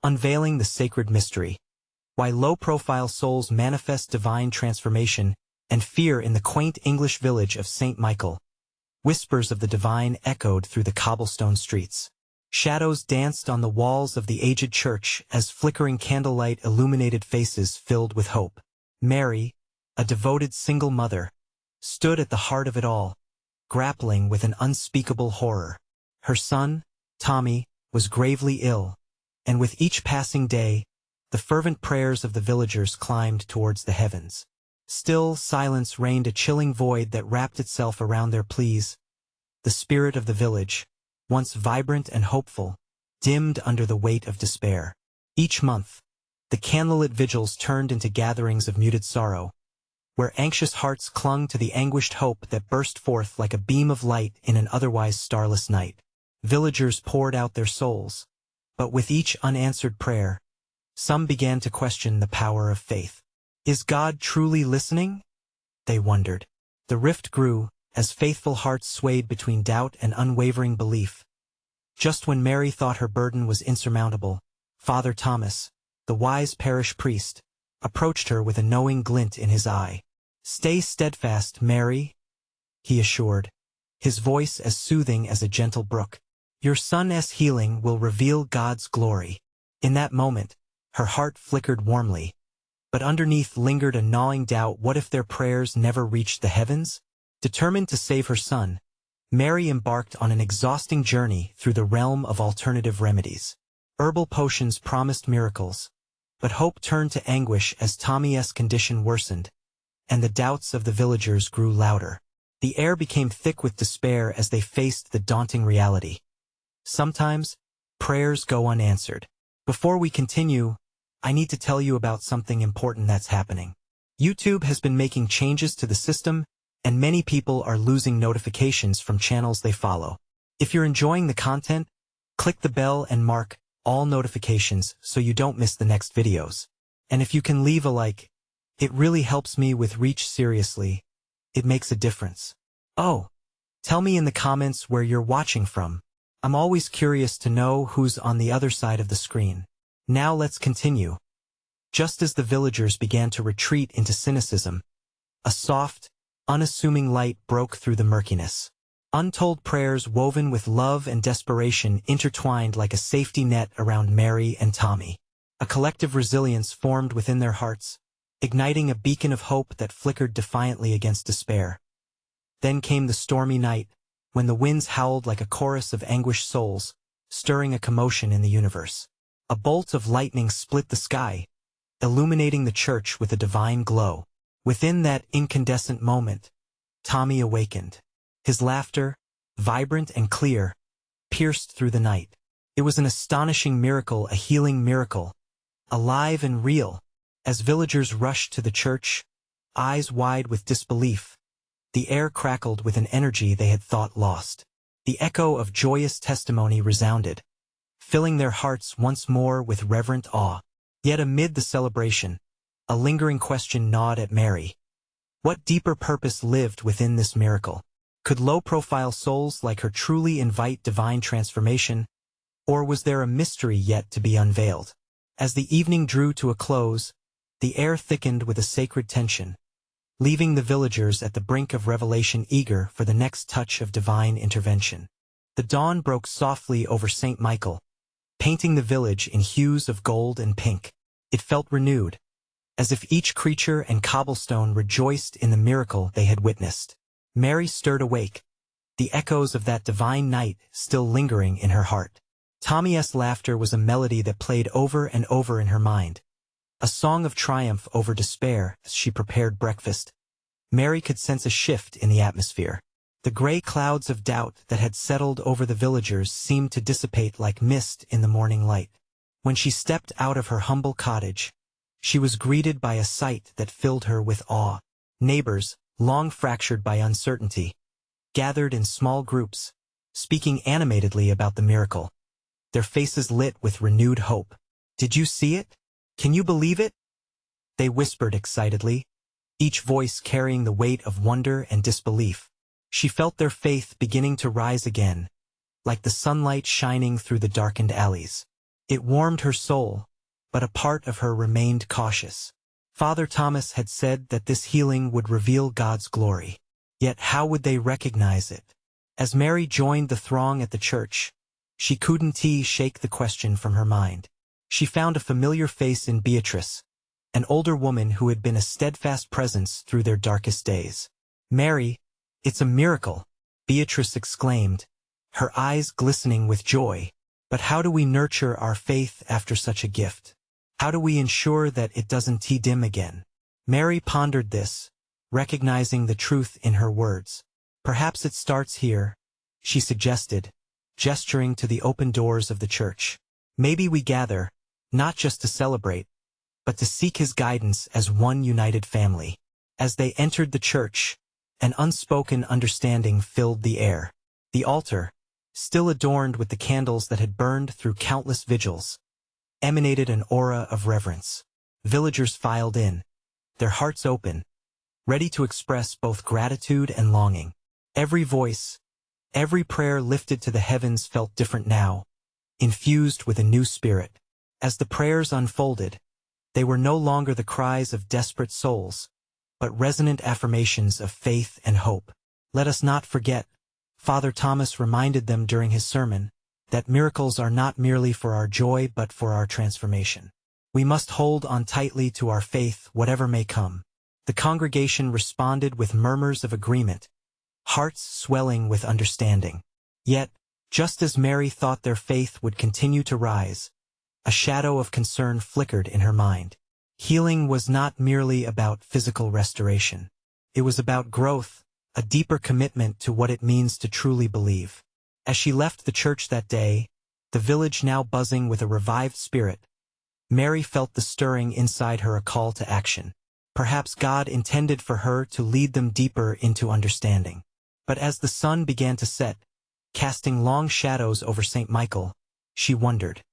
Unveiling the Sacred Mystery. Why low-profile souls manifest divine transformation and fear in the quaint English village of St. Michael. Whispers of the divine echoed through the cobblestone streets. Shadows danced on the walls of the aged church as flickering candlelight illuminated faces filled with hope. Mary, a devoted single mother, stood at the heart of it all, grappling with an unspeakable horror. Her son, Tommy, was gravely ill, and with each passing day, the fervent prayers of the villagers climbed towards the heavens. Still, silence reigned, a chilling void that wrapped itself around their pleas. The spirit of the village, once vibrant and hopeful, dimmed under the weight of despair. Each month, the candlelit vigils turned into gatherings of muted sorrow, where anxious hearts clung to the anguished hope that burst forth like a beam of light in an otherwise starless night. Villagers poured out their souls, but with each unanswered prayer, some began to question the power of faith. Is God truly listening? They wondered. The rift grew, as faithful hearts swayed between doubt and unwavering belief. Just when Mary thought her burden was insurmountable, Father Thomas, the wise parish priest, approached her with a knowing glint in his eye. "Stay steadfast, Mary," he assured, his voice as soothing as a gentle brook. "Your son's healing will reveal God's glory." In that moment, her heart flickered warmly, but underneath lingered a gnawing doubt. What if their prayers never reached the heavens? Determined to save her son, Mary embarked on an exhausting journey through the realm of alternative remedies. Herbal potions promised miracles, but hope turned to anguish as Tommy's condition worsened, and the doubts of the villagers grew louder. The air became thick with despair as they faced the daunting reality. Sometimes, prayers go unanswered. Before we continue, I need to tell you about something important that's happening. YouTube has been making changes to the system, and many people are losing notifications from channels they follow. If you're enjoying the content, click the bell and mark all notifications so you don't miss the next videos. And if you can leave a like, it really helps me with reach. Seriously, it makes a difference. Oh, tell me in the comments where you're watching from. I'm always curious to know who's on the other side of the screen. Now let's continue. Just as the villagers began to retreat into cynicism, a soft, unassuming light broke through the murkiness. Untold prayers woven with love and desperation intertwined like a safety net around Mary and Tommy. A collective resilience formed within their hearts, igniting a beacon of hope that flickered defiantly against despair. Then came the stormy night, when the winds howled like a chorus of anguished souls, stirring a commotion in the universe. A bolt of lightning split the sky, illuminating the church with a divine glow. Within that incandescent moment, Tommy awakened. His laughter, vibrant and clear, pierced through the night. It was an astonishing miracle, a healing miracle, alive and real. As villagers rushed to the church, eyes wide with disbelief, the air crackled with an energy they had thought lost. The echo of joyous testimony resounded, filling their hearts once more with reverent awe. Yet amid the celebration, a lingering question gnawed at Mary. What deeper purpose lived within this miracle? Could low-profile souls like her truly invite divine transformation, or was there a mystery yet to be unveiled? As the evening drew to a close, the air thickened with a sacred tension, leaving the villagers at the brink of revelation, eager for the next touch of divine intervention. The dawn broke softly over St. Michael, painting the village in hues of gold and pink. It felt renewed, as if each creature and cobblestone rejoiced in the miracle they had witnessed. Mary stirred awake, the echoes of that divine night still lingering in her heart. Tommy's laughter was a melody that played over and over in her mind, a song of triumph over despair. As she prepared breakfast, Mary could sense a shift in the atmosphere. The gray clouds of doubt that had settled over the villagers seemed to dissipate like mist in the morning light. When she stepped out of her humble cottage, she was greeted by a sight that filled her with awe. Neighbors, long fractured by uncertainty, gathered in small groups, speaking animatedly about the miracle, their faces lit with renewed hope. "Did you see it? Can you believe it?" they whispered excitedly, each voice carrying the weight of wonder and disbelief. She felt their faith beginning to rise again, like the sunlight shining through the darkened alleys. It warmed her soul, but a part of her remained cautious. Father Thomas had said that this healing would reveal God's glory. Yet how would they recognize it? As Mary joined the throng at the church, she couldn't shake the question from her mind. She found a familiar face in Beatrice, an older woman who had been a steadfast presence through their darkest days. "Mary, it's a miracle," Beatrice exclaimed, her eyes glistening with joy. "But how do we nurture our faith after such a gift? How do we ensure that it doesn't dim again?" Mary pondered this, recognizing the truth in her words. "Perhaps it starts here," she suggested, gesturing to the open doors of the church. "Maybe we gather, not just to celebrate, but to seek his guidance as one united family." As they entered the church, an unspoken understanding filled the air. The altar, still adorned with the candles that had burned through countless vigils, emanated an aura of reverence. Villagers filed in, their hearts open, ready to express both gratitude and longing. Every voice, every prayer lifted to the heavens felt different now, infused with a new spirit. As the prayers unfolded, they were no longer the cries of desperate souls, but resonant affirmations of faith and hope. "Let us not forget," Father Thomas reminded them during his sermon, "that miracles are not merely for our joy but for our transformation. We must hold on tightly to our faith whatever may come." The congregation responded with murmurs of agreement, hearts swelling with understanding. Yet, just as Mary thought their faith would continue to rise, a shadow of concern flickered in her mind. Healing was not merely about physical restoration. It was about growth, a deeper commitment to what it means to truly believe. As she left the church that day, the village now buzzing with a revived spirit, Mary felt the stirring inside her, a call to action. Perhaps God intended for her to lead them deeper into understanding. But as the sun began to set, casting long shadows over St. Michael, she wondered,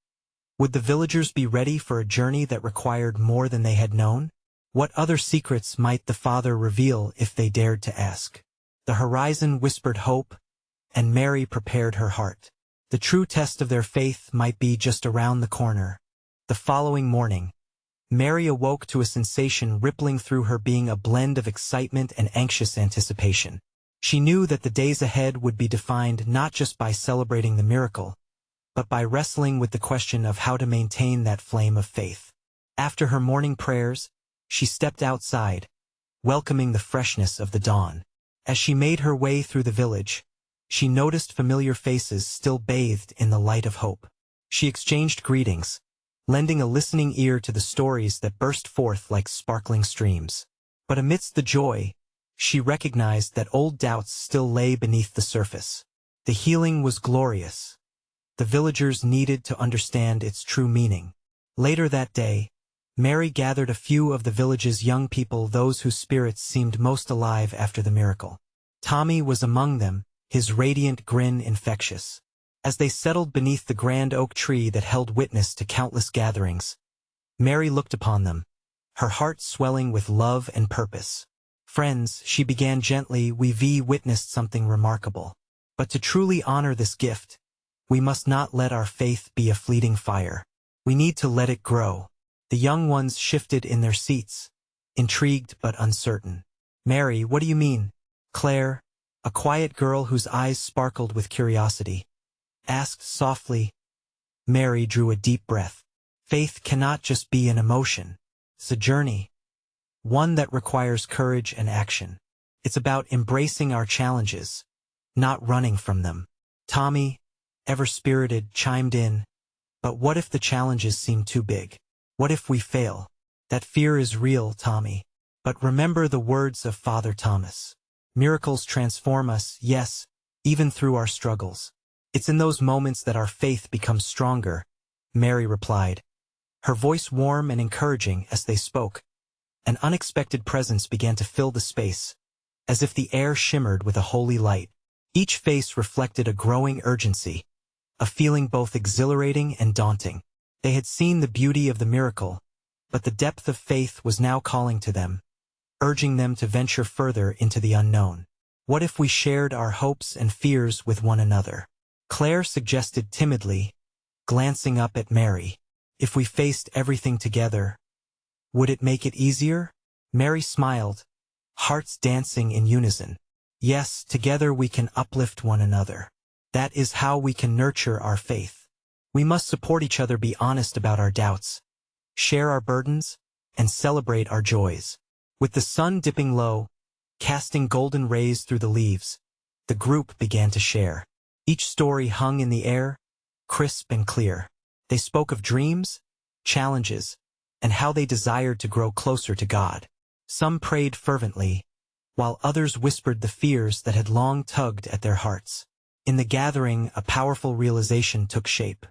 would the villagers be ready for a journey that required more than they had known? What other secrets might the Father reveal if they dared to ask? The horizon whispered hope, and Mary prepared her heart. The true test of their faith might be just around the corner. The following morning, Mary awoke to a sensation rippling through her being, a blend of excitement and anxious anticipation. She knew that the days ahead would be defined not just by celebrating the miracle, but by wrestling with the question of how to maintain that flame of faith. After her morning prayers, she stepped outside, welcoming the freshness of the dawn. As she made her way through the village, she noticed familiar faces still bathed in the light of hope. She exchanged greetings, lending a listening ear to the stories that burst forth like sparkling streams. But amidst the joy, she recognized that old doubts still lay beneath the surface. The healing was glorious. The villagers needed to understand its true meaning. Later that day, Mary gathered a few of the village's young people, those whose spirits seemed most alive after the miracle. Tommy was among them, his radiant grin infectious. As they settled beneath the grand oak tree that held witness to countless gatherings, Mary looked upon them, her heart swelling with love and purpose. "Friends," she began gently, "we've witnessed something remarkable. But to truly honor this gift, we must not let our faith be a fleeting fire. We need to let it grow." The young ones shifted in their seats, intrigued but uncertain. "Mary, what do you mean?" Claire, a quiet girl whose eyes sparkled with curiosity, asked softly. Mary drew a deep breath. "Faith cannot just be an emotion. It's a journey, one that requires courage and action. It's about embracing our challenges, not running from them." Tommy, ever-spirited, chimed in, "But what if the challenges seem too big? What if we fail?" "That fear is real, Tommy. But remember the words of Father Thomas. Miracles transform us, yes, even through our struggles. It's in those moments that our faith becomes stronger," Mary replied, her voice warm and encouraging. As they spoke, an unexpected presence began to fill the space, as if the air shimmered with a holy light. Each face reflected a growing urgency, a feeling both exhilarating and daunting. They had seen the beauty of the miracle, but the depth of faith was now calling to them, urging them to venture further into the unknown. "What if we shared our hopes and fears with one another?" Claire suggested timidly, glancing up at Mary. If we faced everything together, would it make it easier? Mary smiled, hearts dancing in unison. Yes, together we can uplift one another. That is how we can nurture our faith. We must support each other, be honest about our doubts, share our burdens, and celebrate our joys. With the sun dipping low, casting golden rays through the leaves, the group began to share. Each story hung in the air, crisp and clear. They spoke of dreams, challenges, and how they desired to grow closer to God. Some prayed fervently, while others whispered the fears that had long tugged at their hearts. In the gathering, a powerful realization took shape.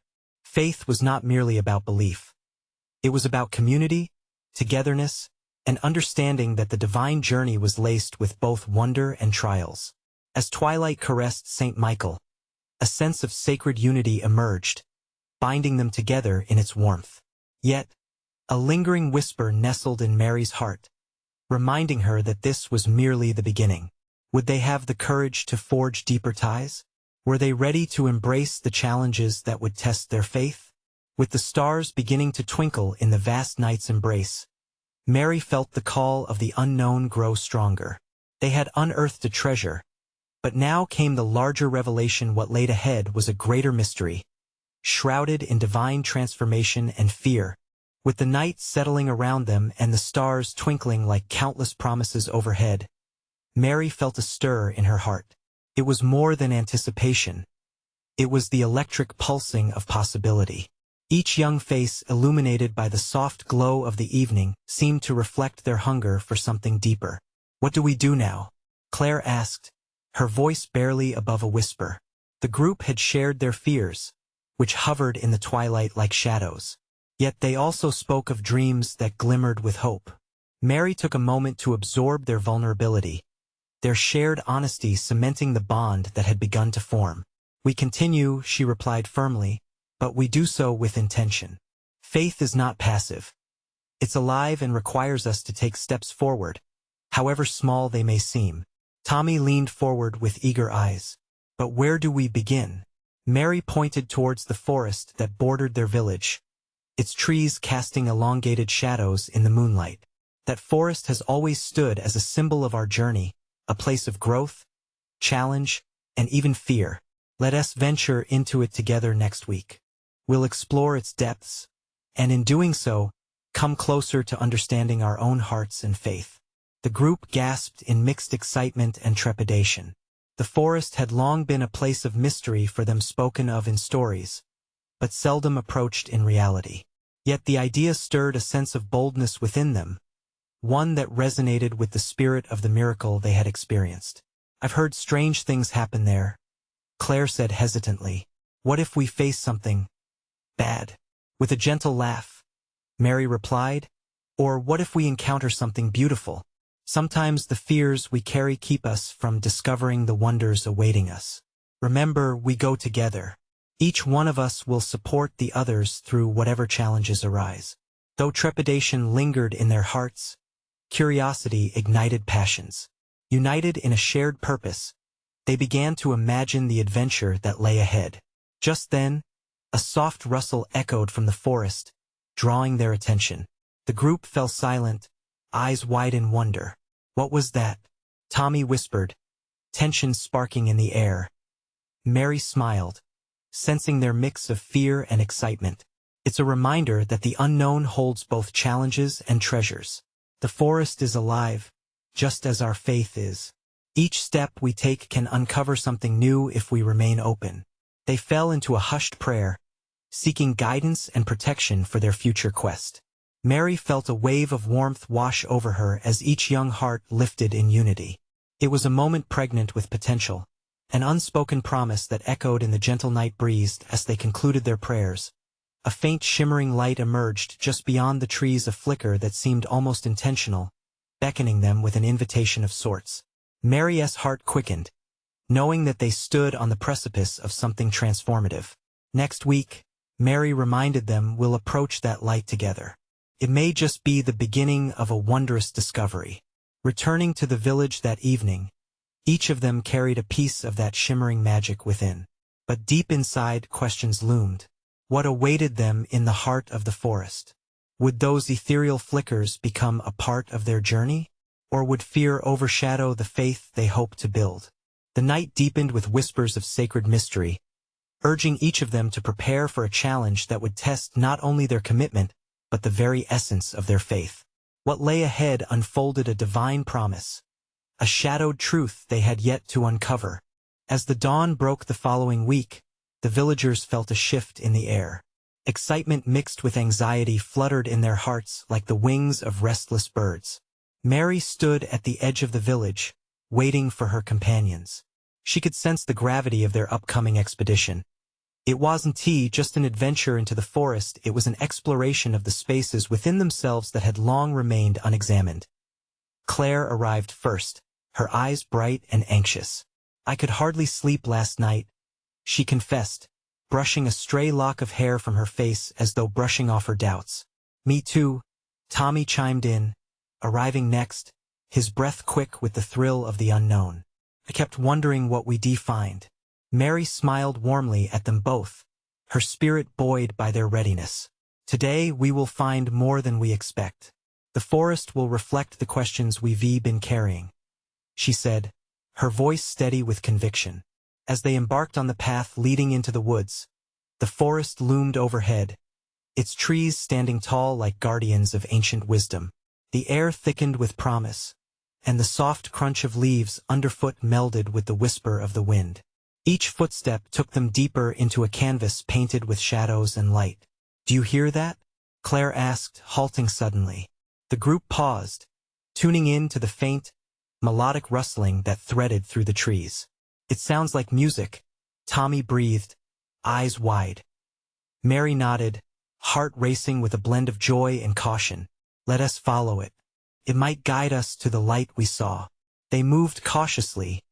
Faith was not merely about belief. It was about community, togetherness, and understanding that the divine journey was laced with both wonder and trials. As twilight caressed St. Michael, a sense of sacred unity emerged, binding them together in its warmth. Yet, a lingering whisper nestled in Mary's heart, reminding her that this was merely the beginning. Would they have the courage to forge deeper ties? Were they ready to embrace the challenges that would test their faith? With the stars beginning to twinkle in the vast night's embrace, Mary felt the call of the unknown grow stronger. They had unearthed a treasure, but now came the larger revelation. What laid ahead was a greater mystery, shrouded in divine transformation and fear. With the night settling around them and the stars twinkling like countless promises overhead, Mary felt a stir in her heart. It was more than anticipation. It was the electric pulsing of possibility. Each young face, illuminated by the soft glow of the evening, seemed to reflect their hunger for something deeper. "What do we do now?" Claire asked, her voice barely above a whisper. The group had shared their fears, which hovered in the twilight like shadows. Yet they also spoke of dreams that glimmered with hope. Mary took a moment to absorb their vulnerability, their shared honesty cementing the bond that had begun to form. "We continue," she replied firmly, "but we do so with intention. Faith is not passive. It's alive and requires us to take steps forward, however small they may seem." Tommy leaned forward with eager eyes. "But where do we begin?" Mary pointed towards the forest that bordered their village, its trees casting elongated shadows in the moonlight. That forest has always stood as a symbol of our journey, a place of growth, challenge, and even fear. Let us venture into it together next week. We'll explore its depths, and in doing so, come closer to understanding our own hearts and faith. The group gasped in mixed excitement and trepidation. The forest had long been a place of mystery for them, spoken of in stories, but seldom approached in reality. Yet the idea stirred a sense of boldness within them, one that resonated with the spirit of the miracle they had experienced. "I've heard strange things happen there," Claire said hesitantly. "What if we face something bad?" With a gentle laugh, Mary replied, "Or what if we encounter something beautiful? Sometimes the fears we carry keep us from discovering the wonders awaiting us. Remember, we go together. Each one of us will support the others through whatever challenges arise." Though trepidation lingered in their hearts, curiosity ignited passions. United in a shared purpose, they began to imagine the adventure that lay ahead. Just then, a soft rustle echoed from the forest, drawing their attention. The group fell silent, eyes wide in wonder. "What was that?" Tommy whispered, tension sparking in the air. Mary smiled, sensing their mix of fear and excitement. "It's a reminder that the unknown holds both challenges and treasures. The forest is alive, just as our faith is. Each step we take can uncover something new if we remain open." They fell into a hushed prayer, seeking guidance and protection for their future quest. Mary felt a wave of warmth wash over her as each young heart lifted in unity. It was a moment pregnant with potential, an unspoken promise that echoed in the gentle night breeze as they concluded their prayers. A faint shimmering light emerged just beyond the trees, a flicker that seemed almost intentional, beckoning them with an invitation of sorts. Mary's heart quickened, knowing that they stood on the precipice of something transformative. Next week, Mary reminded them, we'll approach that light together. It may just be the beginning of a wondrous discovery. Returning to the village that evening, each of them carried a piece of that shimmering magic within. But deep inside, questions loomed. What awaited them in the heart of the forest? Would those ethereal flickers become a part of their journey? Or would fear overshadow the faith they hoped to build? The night deepened with whispers of sacred mystery, urging each of them to prepare for a challenge that would test not only their commitment, but the very essence of their faith. What lay ahead unfolded a divine promise, a shadowed truth they had yet to uncover. As the dawn broke the following week, the villagers felt a shift in the air. Excitement mixed with anxiety fluttered in their hearts like the wings of restless birds. Mary stood at the edge of the village, waiting for her companions. She could sense the gravity of their upcoming expedition. It wasn't just an adventure into the forest, it was an exploration of the spaces within themselves that had long remained unexamined. Claire arrived first, her eyes bright and anxious. "I could hardly sleep last night," she confessed, brushing a stray lock of hair from her face as though brushing off her doubts. "Me too," Tommy chimed in, arriving next, his breath quick with the thrill of the unknown. "I kept wondering what we'd find." Mary smiled warmly at them both, her spirit buoyed by their readiness. "Today we will find more than we expect. The forest will reflect the questions we've been carrying," she said, her voice steady with conviction. As they embarked on the path leading into the woods, the forest loomed overhead, its trees standing tall like guardians of ancient wisdom. The air thickened with promise, and the soft crunch of leaves underfoot melded with the whisper of the wind. Each footstep took them deeper into a canvas painted with shadows and light. "Do you hear that?" Claire asked, halting suddenly. The group paused, tuning in to the faint, melodic rustling that threaded through the trees. "It sounds like music," Tommy breathed, eyes wide. Mary nodded, heart racing with a blend of joy and caution. "Let us follow it. It might guide us to the light we saw." They moved cautiously,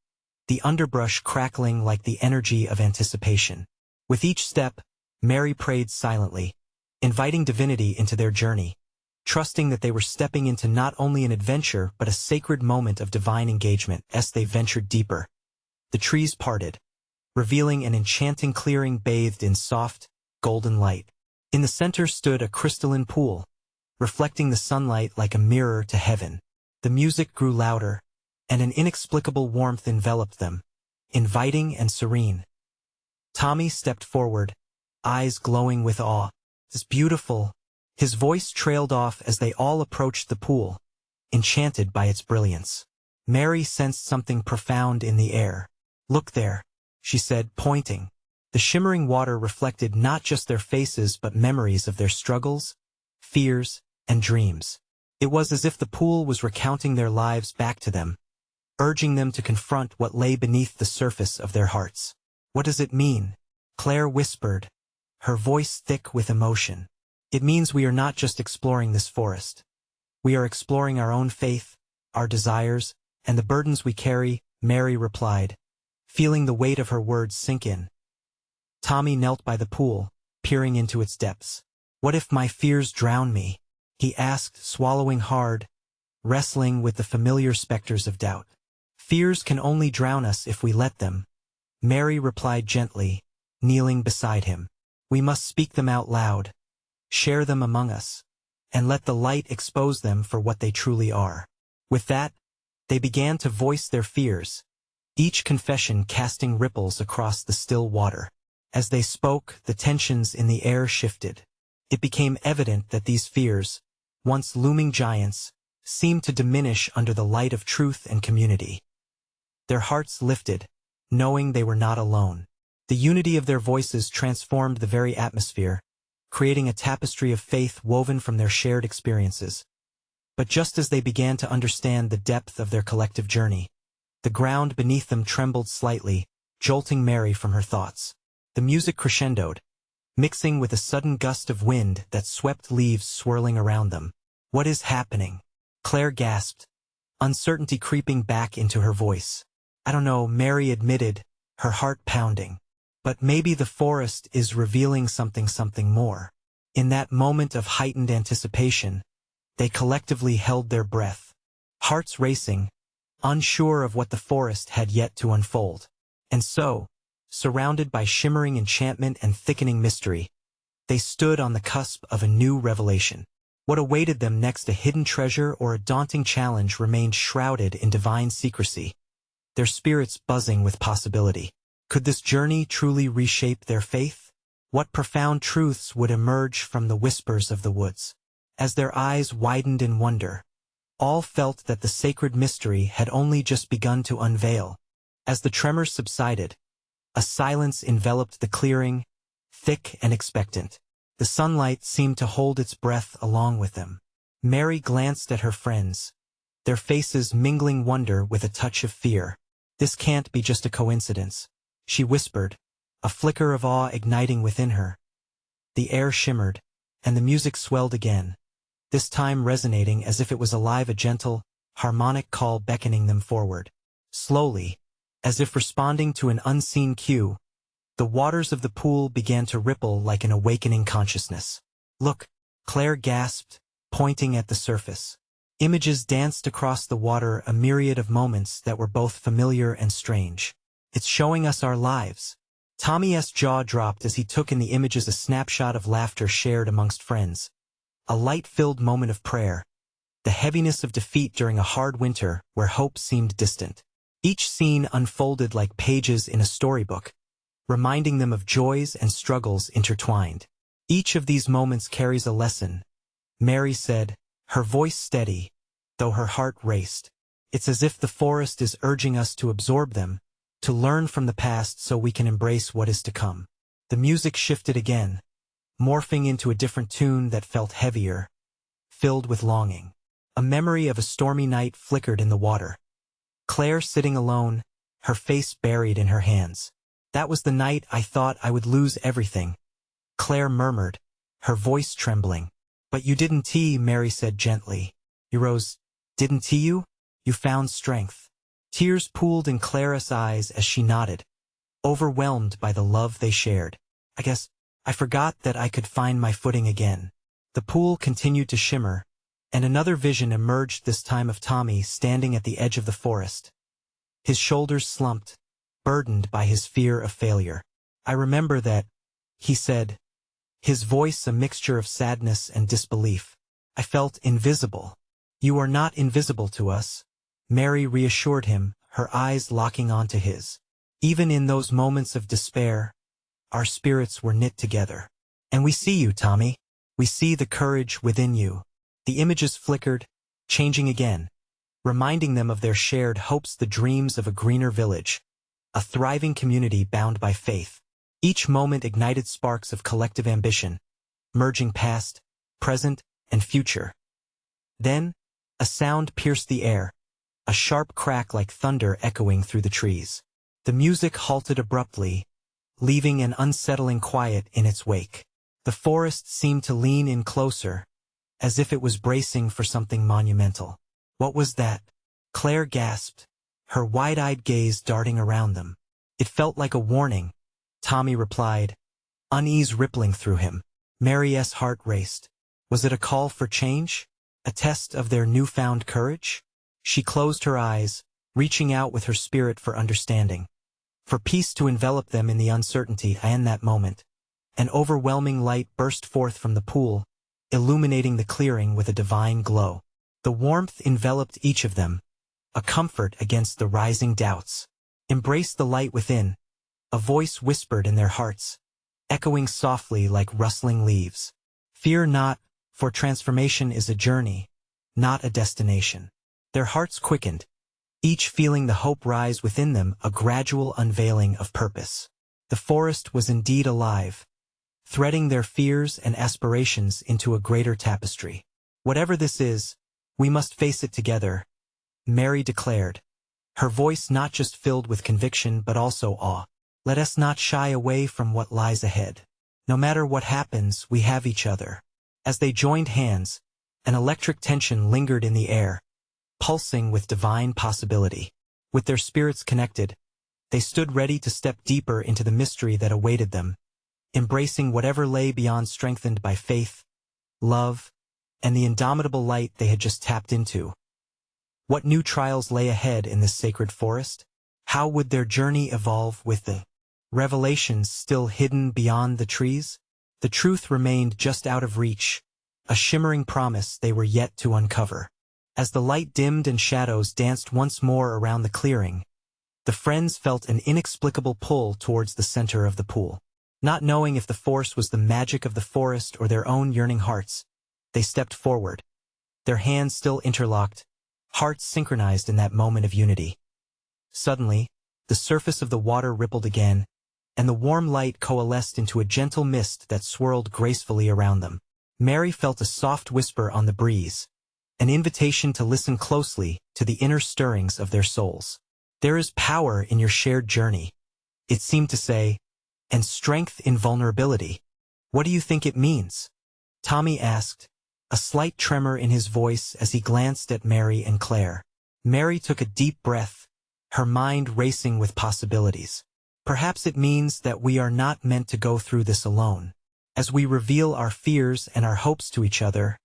the underbrush crackling like the energy of anticipation. With each step, Mary prayed silently, inviting divinity into their journey, trusting that they were stepping into not only an adventure but a sacred moment of divine engagement. As they ventured deeper, the trees parted, revealing an enchanting clearing bathed in soft, golden light. In the center stood a crystalline pool, reflecting the sunlight like a mirror to heaven. The music grew louder, and an inexplicable warmth enveloped them, inviting and serene. Tommy stepped forward, eyes glowing with awe. "It's beautiful." His voice trailed off as they all approached the pool, enchanted by its brilliance. Mary sensed something profound in the air. "Look there," she said, pointing. The shimmering water reflected not just their faces but memories of their struggles, fears, and dreams. It was as if the pool was recounting their lives back to them, urging them to confront what lay beneath the surface of their hearts. "What does it mean?" Claire whispered, her voice thick with emotion. "It means we are not just exploring this forest. We are exploring our own faith, our desires, and the burdens we carry," Mary replied, feeling the weight of her words sink in. Tommy knelt by the pool, peering into its depths. "What if my fears drown me?" he asked, swallowing hard, wrestling with the familiar specters of doubt. "Fears can only drown us if we let them," Mary replied gently, kneeling beside him. "We must speak them out loud, share them among us, and let the light expose them for what they truly are." With that, they began to voice their fears, each confession casting ripples across the still water. As they spoke, the tensions in the air shifted. It became evident that these fears, once looming giants, seemed to diminish under the light of truth and community. Their hearts lifted, knowing they were not alone. The unity of their voices transformed the very atmosphere, creating a tapestry of faith woven from their shared experiences. But just as they began to understand the depth of their collective journey, the ground beneath them trembled slightly, jolting Mary from her thoughts. The music crescendoed, mixing with a sudden gust of wind that swept leaves swirling around them. "What is happening?" Claire gasped, uncertainty creeping back into her voice. "I don't know," Mary admitted, her heart pounding. "But maybe the forest is revealing something more." In that moment of heightened anticipation, they collectively held their breath, hearts racing, unsure of what the forest had yet to unfold. And so, surrounded by shimmering enchantment and thickening mystery, They stood on the cusp of a new revelation. What awaited them next, a hidden treasure or a daunting challenge, remained shrouded in divine secrecy, their spirits buzzing with possibility. Could this journey truly reshape their faith? What profound truths would emerge from the whispers of the woods? As their eyes widened in wonder, all felt that the sacred mystery had only just begun to unveil. As the tremors subsided, a silence enveloped the clearing, thick and expectant. The sunlight seemed to hold its breath along with them. Mary glanced at her friends, their faces mingling wonder with a touch of fear. "This can't be just a coincidence," she whispered, a flicker of awe igniting within her. The air shimmered, and the music swelled again, this time resonating as if it was alive, a gentle, harmonic call beckoning them forward. Slowly, as if responding to an unseen cue, the waters of the pool began to ripple like an awakening consciousness. "Look," Claire gasped, pointing at the surface. Images danced across the water, a myriad of moments that were both familiar and strange. "It's showing us our lives." Tommy's jaw dropped as he took in the images, a snapshot of laughter shared amongst friends, a light-filled moment of prayer, the heaviness of defeat during a hard winter where hope seemed distant. Each scene unfolded like pages in a storybook, reminding them of joys and struggles intertwined. "Each of these moments carries a lesson," Mary said, her voice steady, though her heart raced. "It's as if the forest is urging us to absorb them, to learn from the past so we can embrace what is to come." The music shifted again, morphing into a different tune that felt heavier, filled with longing. A memory of a stormy night flickered in the water. Claire sitting alone, her face buried in her hands. "That was the night I thought I would lose everything," Claire murmured, her voice trembling. "But you didn't," Mary said gently. "You rose, didn't you? You found strength." Tears pooled in Clara's eyes as she nodded, overwhelmed by the love they shared. "I guess I forgot that I could find my footing again." The pool continued to shimmer, and another vision emerged, this time of Tommy standing at the edge of the forest. His shoulders slumped, burdened by his fear of failure. "I remember that," he said, his voice a mixture of sadness and disbelief. "I felt invisible." "You are not invisible to us," Mary reassured him, her eyes locking onto his. "Even in those moments of despair, our spirits were knit together. And we see you, Tommy. We see the courage within you." The images flickered, changing again, reminding them of their shared hopes, the dreams of a greener village, a thriving community bound by faith. Each moment ignited sparks of collective ambition, merging past, present, and future. Then, a sound pierced the air, a sharp crack like thunder echoing through the trees. The music halted abruptly, leaving an unsettling quiet in its wake. The forest seemed to lean in closer, as if it was bracing for something monumental. "What was that?" Claire gasped, her wide-eyed gaze darting around them. "It felt like a warning," Tommy replied, unease rippling through him. Mary's heart raced. Was it a call for change? A test of their newfound courage? She closed her eyes, reaching out with her spirit for understanding, for peace to envelop them in the uncertainty. And that moment, an overwhelming light burst forth from the pool, illuminating the clearing with a divine glow. The warmth enveloped each of them, a comfort against the rising doubts. "Embrace the light within," a voice whispered in their hearts, echoing softly like rustling leaves. "Fear not, for transformation is a journey, not a destination." Their hearts quickened, each feeling the hope rise within them, a gradual unveiling of purpose. The forest was indeed alive, threading their fears and aspirations into a greater tapestry. "Whatever this is, we must face it together," Mary declared, her voice not just filled with conviction but also awe. "Let us not shy away from what lies ahead. No matter what happens, we have each other." As they joined hands, an electric tension lingered in the air, pulsing with divine possibility. With their spirits connected, they stood ready to step deeper into the mystery that awaited them, embracing whatever lay beyond, strengthened by faith, love, and the indomitable light they had just tapped into. What new trials lay ahead in this sacred forest? How would their journey evolve with the revelations still hidden beyond the trees? The truth remained just out of reach, a shimmering promise they were yet to uncover. As the light dimmed and shadows danced once more around the clearing, the friends felt an inexplicable pull towards the center of the pool. Not knowing if the force was the magic of the forest or their own yearning hearts, they stepped forward, their hands still interlocked, hearts synchronized in that moment of unity. Suddenly, the surface of the water rippled again, and the warm light coalesced into a gentle mist that swirled gracefully around them. Mary felt a soft whisper on the breeze, an invitation to listen closely to the inner stirrings of their souls. "There is power in your shared journey," it seemed to say, "and strength in vulnerability. What do you think it means?" Tommy asked, a slight tremor in his voice as he glanced at Mary and Claire. Mary took a deep breath, her mind racing with possibilities. "Perhaps it means that we are not meant to go through this alone. As we reveal our fears and our hopes to each other,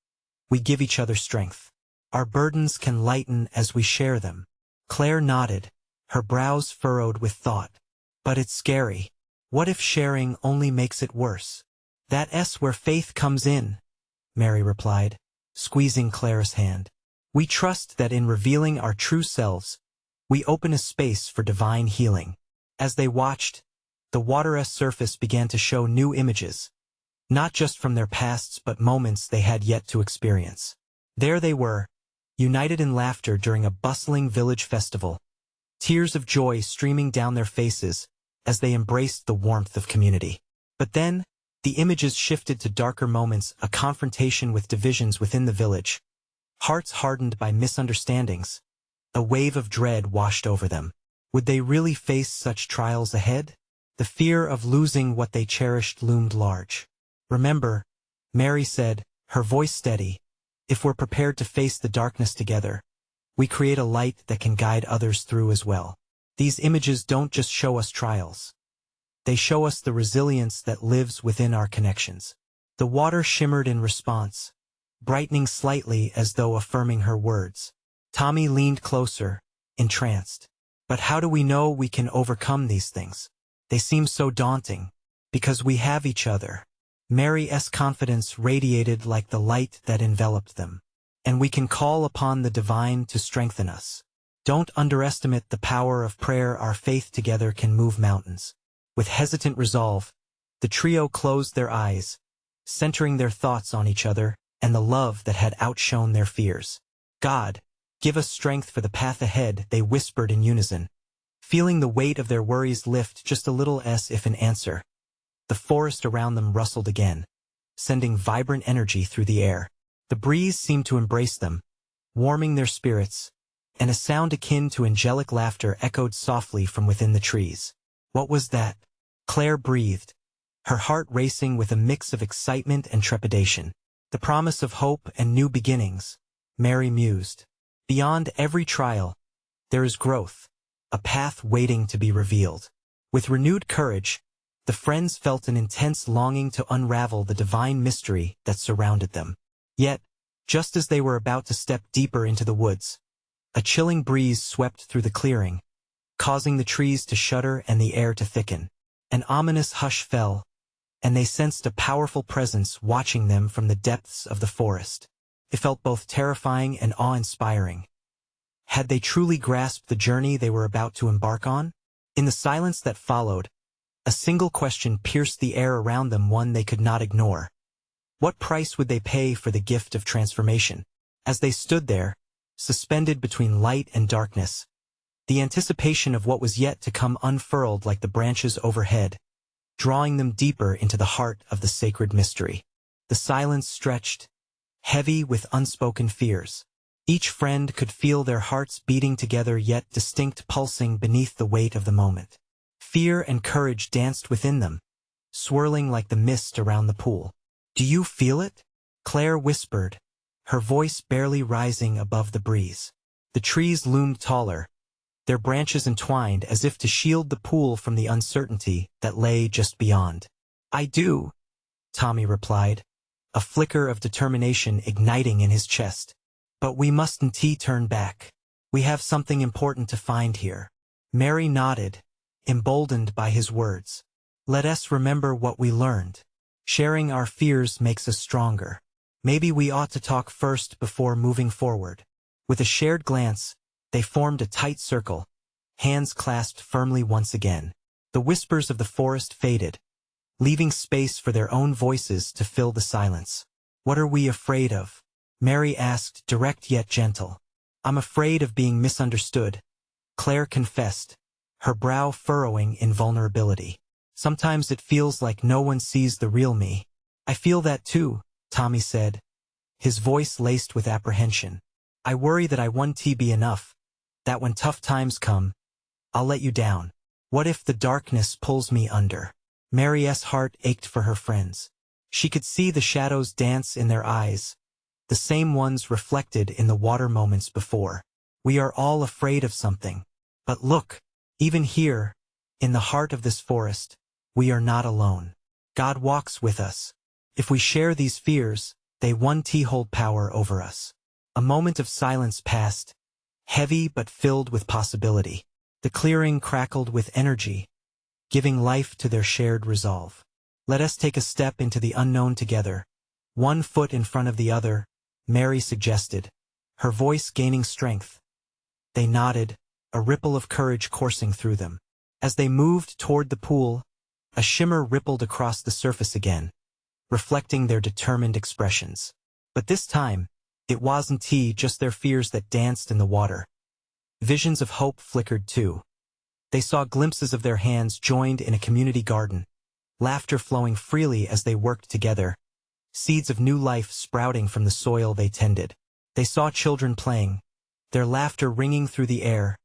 we give each other strength. Our burdens can lighten as we share them." Claire nodded, her brows furrowed with thought. "But it's scary. What if sharing only makes it worse?" "That's where faith comes in," Mary replied, squeezing Claire's hand. "We trust that in revealing our true selves, we open a space for divine healing." As they watched, the water's surface began to show new images, not just from their pasts but moments they had yet to experience. There they were, united in laughter during a bustling village festival, tears of joy streaming down their faces as they embraced the warmth of community. But then, the images shifted to darker moments, a confrontation with divisions within the village, hearts hardened by misunderstandings. A wave of dread washed over them. Would they really face such trials ahead? The fear of losing what they cherished loomed large. "Remember," Mary said, her voice steady, "if we're prepared to face the darkness together, we create a light that can guide others through as well." These images don't just show us trials. They show us the resilience that lives within our connections. The water shimmered in response, brightening slightly as though affirming her words. Tommy leaned closer, entranced. "But how do we know we can overcome these things? They seem so daunting." "Because we have each other." Mary's confidence radiated like the light that enveloped them. "And we can call upon the divine to strengthen us. Don't underestimate the power of prayer. Our faith together can move mountains." With hesitant resolve, the trio closed their eyes, centering their thoughts on each other and the love that had outshone their fears. "God, give us strength for the path ahead," they whispered in unison, feeling the weight of their worries lift just a little as if in answer. The forest around them rustled again, sending vibrant energy through the air. The breeze seemed to embrace them, warming their spirits, and a sound akin to angelic laughter echoed softly from within the trees. "What was that?" Claire breathed, her heart racing with a mix of excitement and trepidation. "The promise of hope and new beginnings," Mary mused. "Beyond every trial, there is growth, a path waiting to be revealed." With renewed courage, the friends felt an intense longing to unravel the divine mystery that surrounded them. Yet, just as they were about to step deeper into the woods, a chilling breeze swept through the clearing, causing the trees to shudder and the air to thicken. An ominous hush fell, and they sensed a powerful presence watching them from the depths of the forest. It felt both terrifying and awe-inspiring. Had they truly grasped the journey they were about to embark on? In the silence that followed, a single question pierced the air around them, one they could not ignore. What price would they pay for the gift of transformation? As they stood there, suspended between light and darkness, the anticipation of what was yet to come unfurled like the branches overhead, drawing them deeper into the heart of the sacred mystery. The silence stretched, heavy with unspoken fears. Each friend could feel their hearts beating together yet distinct, pulsing beneath the weight of the moment. Fear and courage danced within them, swirling like the mist around the pool. "Do you feel it?" Claire whispered, her voice barely rising above the breeze. The trees loomed taller, their branches entwined as if to shield the pool from the uncertainty that lay just beyond. "I do," Tommy replied, a flicker of determination igniting in his chest. "But we mustn't turn back. We have something important to find here." Mary nodded, emboldened by his words. "Let us remember what we learned," Sharing our fears makes us stronger. Maybe we ought to talk first before moving forward. With a shared glance, they formed a tight circle, hands clasped firmly once again. The whispers of the forest faded, leaving space for their own voices to fill the silence. "What are we afraid of?" Mary asked, direct yet gentle. "I'm afraid of being misunderstood," Claire confessed, her brow furrowing in vulnerability. "Sometimes it feels like no one sees the real me." "I feel that too," Tommy said, his voice laced with apprehension. "I worry that I won't be enough, that when tough times come, I'll let you down. What if the darkness pulls me under?" Mary's heart ached for her friends. She could see the shadows dance in their eyes, the same ones reflected in the water moments before. "We are all afraid of something. But look, even here, in the heart of this forest, we are not alone. God walks with us. If we share these fears, they won't hold power over us." A moment of silence passed, heavy but filled with possibility. The clearing crackled with energy, giving life to their shared resolve. "Let us take a step into the unknown together, one foot in front of the other," Mary suggested, her voice gaining strength. They nodded, a ripple of courage coursing through them. As they moved toward the pool, a shimmer rippled across the surface again, reflecting their determined expressions. But this time, it wasn't just their fears that danced in the water. Visions of hope flickered too. They saw glimpses of their hands joined in a community garden, laughter flowing freely as they worked together, seeds of new life sprouting from the soil they tended. They saw children playing, their laughter ringing through the air,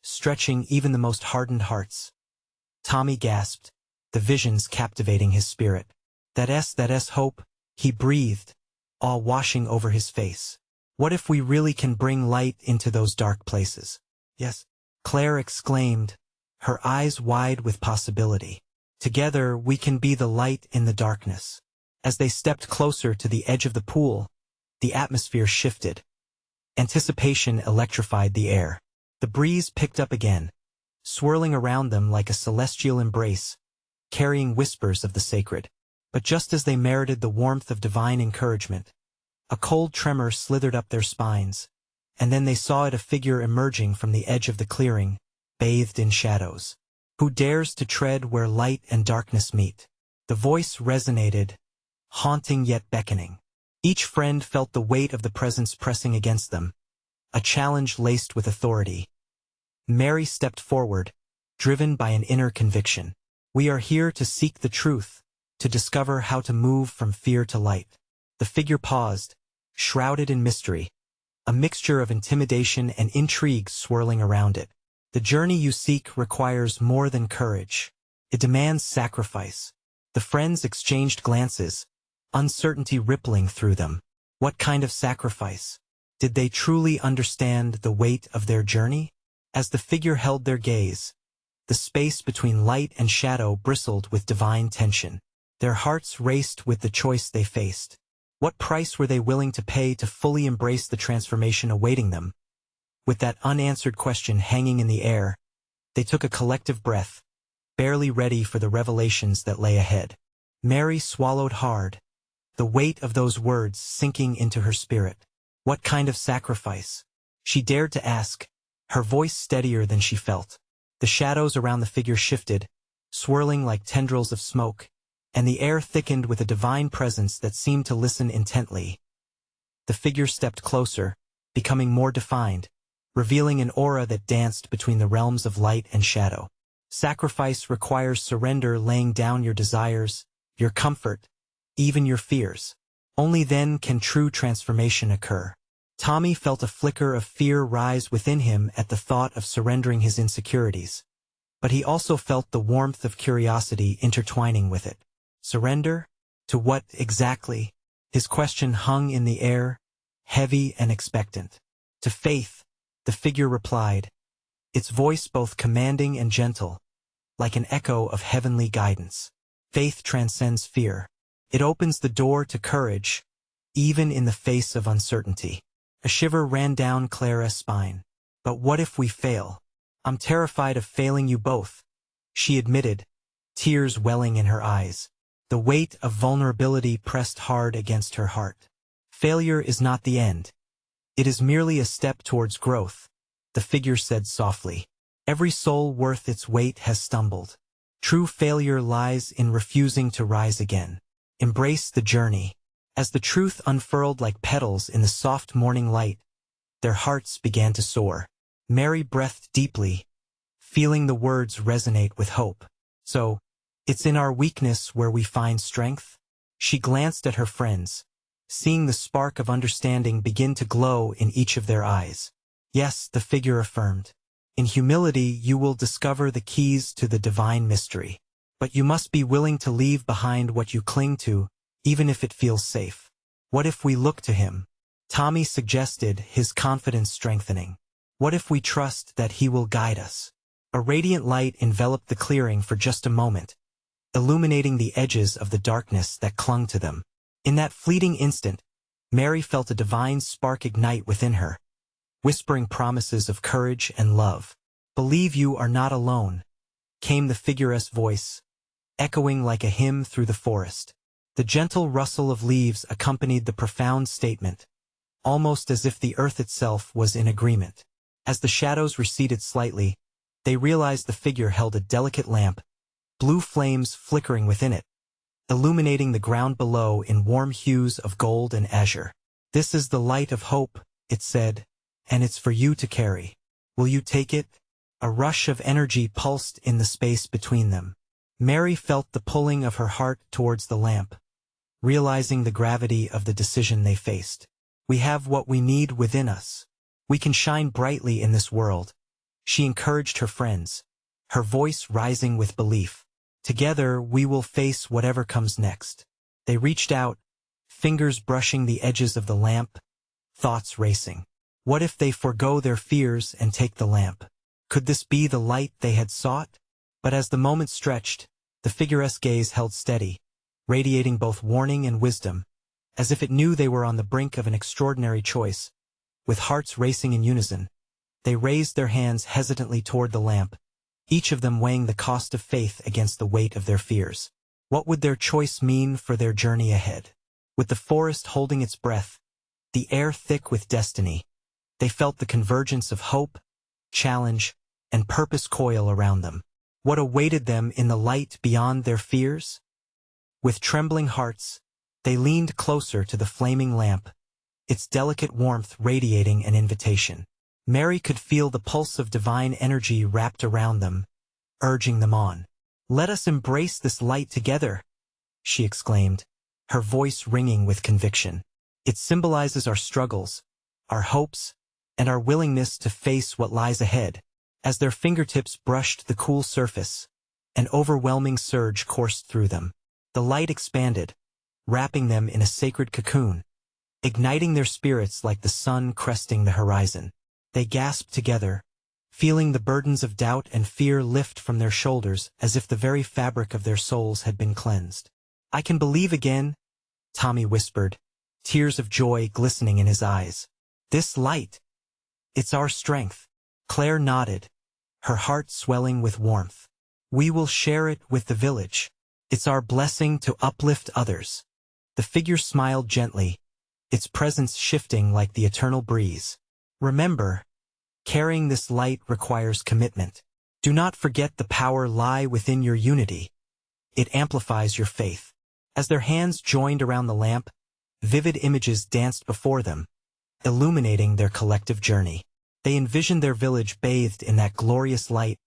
stretching even the most hardened hearts. Tommy gasped, the visions captivating his spirit. That's hope," he breathed, awe washing over his face. "What if we really can bring light into those dark places?" "Yes," Claire exclaimed, her eyes wide with possibility. "Together we can be the light in the darkness." As they stepped closer to the edge of the pool, the atmosphere shifted. Anticipation electrified the air. The breeze picked up again, swirling around them like a celestial embrace, carrying whispers of the sacred. But just as they merited the warmth of divine encouragement, a cold tremor slithered up their spines, and then they saw it, a figure emerging from the edge of the clearing, bathed in shadows. "Who dares to tread where light and darkness meet?" The voice resonated, haunting yet beckoning. Each friend felt the weight of the presence pressing against them, a challenge laced with authority. Mary stepped forward, driven by an inner conviction. "We are here to seek the truth, to discover how to move from fear to light." The figure paused, shrouded in mystery, a mixture of intimidation and intrigue swirling around it. "The journey you seek requires more than courage. It demands sacrifice." The friends exchanged glances, uncertainty rippling through them. What kind of sacrifice? Did they truly understand the weight of their journey? As the figure held their gaze, the space between light and shadow bristled with divine tension. Their hearts raced with the choice they faced. What price were they willing to pay to fully embrace the transformation awaiting them? With that unanswered question hanging in the air, they took a collective breath, barely ready for the revelations that lay ahead. Mary swallowed hard, the weight of those words sinking into her spirit. What kind of sacrifice? She dared to ask, her voice steadier than she felt. The shadows around the figure shifted, swirling like tendrils of smoke, and the air thickened with a divine presence that seemed to listen intently. The figure stepped closer, becoming more defined, revealing an aura that danced between the realms of light and shadow. Sacrifice requires surrender, laying down your desires, your comfort, even your fears. Only then can true transformation occur. Tommy felt a flicker of fear rise within him at the thought of surrendering his insecurities. But he also felt the warmth of curiosity intertwining with it. Surrender? To what exactly? His question hung in the air, heavy and expectant. "To faith," the figure replied, its voice both commanding and gentle, like an echo of heavenly guidance. "Faith transcends fear. It opens the door to courage, even in the face of uncertainty." A shiver ran down Clara's spine. "But what if we fail?" "I'm terrified of failing you both," she admitted, tears welling in her eyes. The weight of vulnerability pressed hard against her heart. Failure is not the end. It is merely a step towards growth, the figure said softly. Every soul worth its weight has stumbled. True failure lies in refusing to rise again. Embrace the journey. As the truth unfurled like petals in the soft morning light, their hearts began to soar. Mary breathed deeply, feeling the words resonate with hope. So, it's in our weakness where we find strength? She glanced at her friends, seeing the spark of understanding begin to glow in each of their eyes. Yes, the figure affirmed. In humility you will discover the keys to the divine mystery. But you must be willing to leave behind what you cling to, even if it feels safe. What if we look to him? Tommy suggested, his confidence strengthening. What if we trust that he will guide us? A radiant light enveloped the clearing for just a moment, illuminating the edges of the darkness that clung to them. In that fleeting instant, Mary felt a divine spark ignite within her, whispering promises of courage and love. Believe you are not alone, came the figure's voice, echoing like a hymn through the forest. The gentle rustle of leaves accompanied the profound statement, almost as if the earth itself was in agreement. As the shadows receded slightly, they realized the figure held a delicate lamp, blue flames flickering within it, illuminating the ground below in warm hues of gold and azure. This is the light of hope, it said, and it's for you to carry. Will you take it? A rush of energy pulsed in the space between them. Mary felt the pulling of her heart towards the lamp, realizing the gravity of the decision they faced. We have what we need within us. We can shine brightly in this world. She encouraged her friends, her voice rising with belief. Together we will face whatever comes next. They reached out, fingers brushing the edges of the lamp, thoughts racing. What if they forego their fears and take the lamp? Could this be the light they had sought? But as the moment stretched, the figure's gaze held steady, radiating both warning and wisdom, as if it knew they were on the brink of an extraordinary choice. With hearts racing in unison, they raised their hands hesitantly toward the lamp, each of them weighing the cost of faith against the weight of their fears. What would their choice mean for their journey ahead? With the forest holding its breath, the air thick with destiny, they felt the convergence of hope, challenge, and purpose coil around them. What awaited them in the light beyond their fears? With trembling hearts, they leaned closer to the flaming lamp, its delicate warmth radiating an invitation. Mary could feel the pulse of divine energy wrapped around them, urging them on. Let us embrace this light together, she exclaimed, her voice ringing with conviction. It symbolizes our struggles, our hopes, and our willingness to face what lies ahead. As their fingertips brushed the cool surface, an overwhelming surge coursed through them. The light expanded, wrapping them in a sacred cocoon, igniting their spirits like the sun cresting the horizon. They gasped together, feeling the burdens of doubt and fear lift from their shoulders as if the very fabric of their souls had been cleansed. I can believe again, Tommy whispered, tears of joy glistening in his eyes. This light, it's our strength. Claire nodded, her heart swelling with warmth. We will share it with the village. It's our blessing to uplift others. The figure smiled gently, its presence shifting like the eternal breeze. Remember, carrying this light requires commitment. Do not forget the power lie within your unity. It amplifies your faith. As their hands joined around the lamp, vivid images danced before them, illuminating their collective journey. They envisioned their village bathed in that glorious light,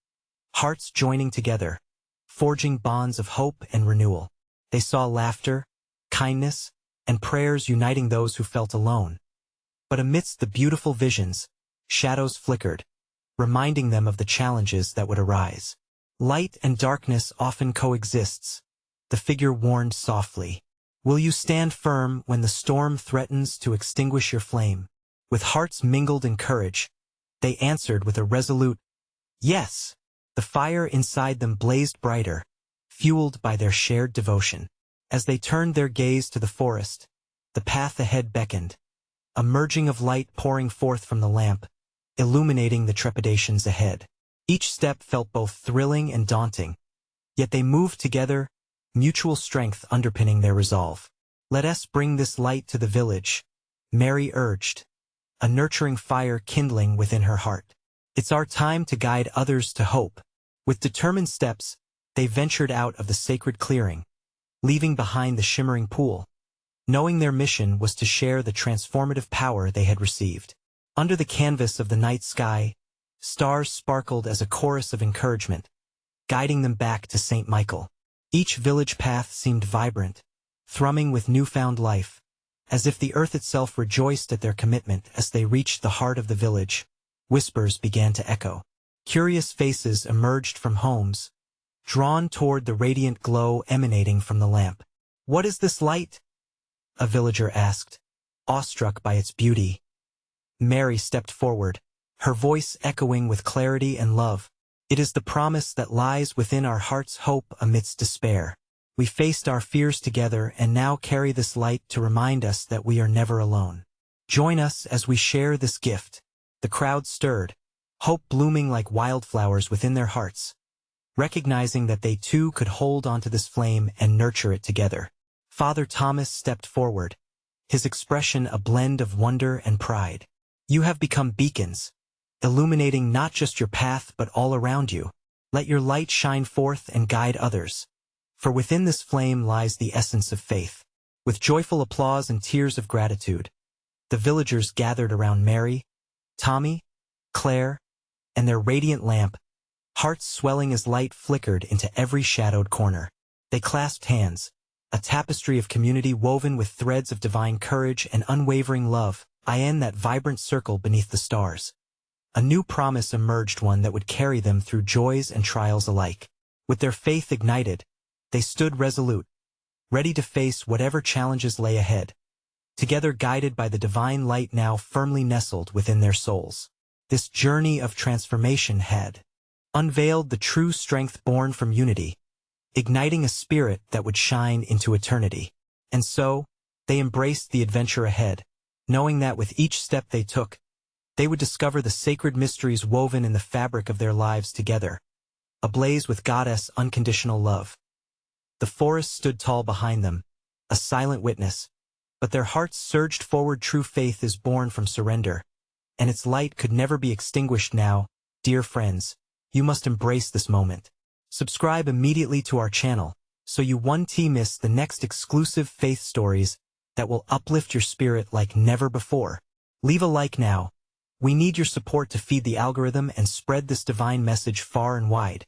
hearts joining together, forging bonds of hope and renewal. They saw laughter, kindness, and prayers uniting those who felt alone. But amidst the beautiful visions, shadows flickered, reminding them of the challenges that would arise. Light and darkness often coexists, the figure warned softly. Will you stand firm when the storm threatens to extinguish your flame? With hearts mingled in courage, they answered with a resolute, yes. The fire inside them blazed brighter, fueled by their shared devotion. As they turned their gaze to the forest, the path ahead beckoned, a merging of light pouring forth from the lamp, illuminating the trepidations ahead. Each step felt both thrilling and daunting, yet they moved together, mutual strength underpinning their resolve. "Let us bring this light to the village," Mary urged, a nurturing fire kindling within her heart. "It's our time to guide others to hope." With determined steps, they ventured out of the sacred clearing, leaving behind the shimmering pool, knowing their mission was to share the transformative power they had received. Under the canvas of the night sky, stars sparkled as a chorus of encouragement, guiding them back to St. Michael. Each village path seemed vibrant, thrumming with newfound life, as if the earth itself rejoiced at their commitment. As they reached the heart of the village, whispers began to echo. Curious faces emerged from homes, drawn toward the radiant glow emanating from the lamp. "What is this light?" a villager asked, awestruck by its beauty. Mary stepped forward, her voice echoing with clarity and love. "It is the promise that lies within our heart's hope amidst despair. We faced our fears together and now carry this light to remind us that we are never alone. Join us as we share this gift." The crowd stirred, hope blooming like wildflowers within their hearts, recognizing that they too could hold onto this flame and nurture it together. Father Thomas stepped forward, his expression a blend of wonder and pride. "You have become beacons, illuminating not just your path but all around you. Let your light shine forth and guide others, for within this flame lies the essence of faith." With joyful applause and tears of gratitude, the villagers gathered around Mary, Tommy, Claire, and their radiant lamp, hearts swelling as light flickered into every shadowed corner. They clasped hands, a tapestry of community woven with threads of divine courage and unwavering love, in that vibrant circle beneath the stars. A new promise emerged, one that would carry them through joys and trials alike. With their faith ignited, they stood resolute, ready to face whatever challenges lay ahead, together guided by the divine light now firmly nestled within their souls. This journey of transformation had unveiled the true strength born from unity, igniting a spirit that would shine into eternity. And so, they embraced the adventure ahead, knowing that with each step they took, they would discover the sacred mysteries woven in the fabric of their lives together, ablaze with Goddess' unconditional love. The forest stood tall behind them, a silent witness, but their hearts surged forward. True faith is born from surrender, and its light could never be extinguished now. Dear friends, you must embrace this moment. Subscribe immediately to our channel, so you won't miss the next exclusive faith stories that will uplift your spirit like never before. Leave a like now. We need your support to feed the algorithm and spread this divine message far and wide.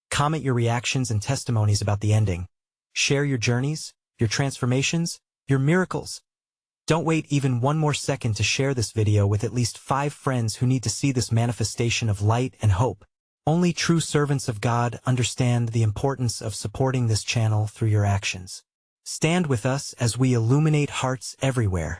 Comment your reactions and testimonies about the ending. Share your journeys, your transformations, your miracles. Don't wait even one more second to share this video with at least 5 friends who need to see this manifestation of light and hope. Only true servants of God understand the importance of supporting this channel through your actions. Stand with us as we illuminate hearts everywhere.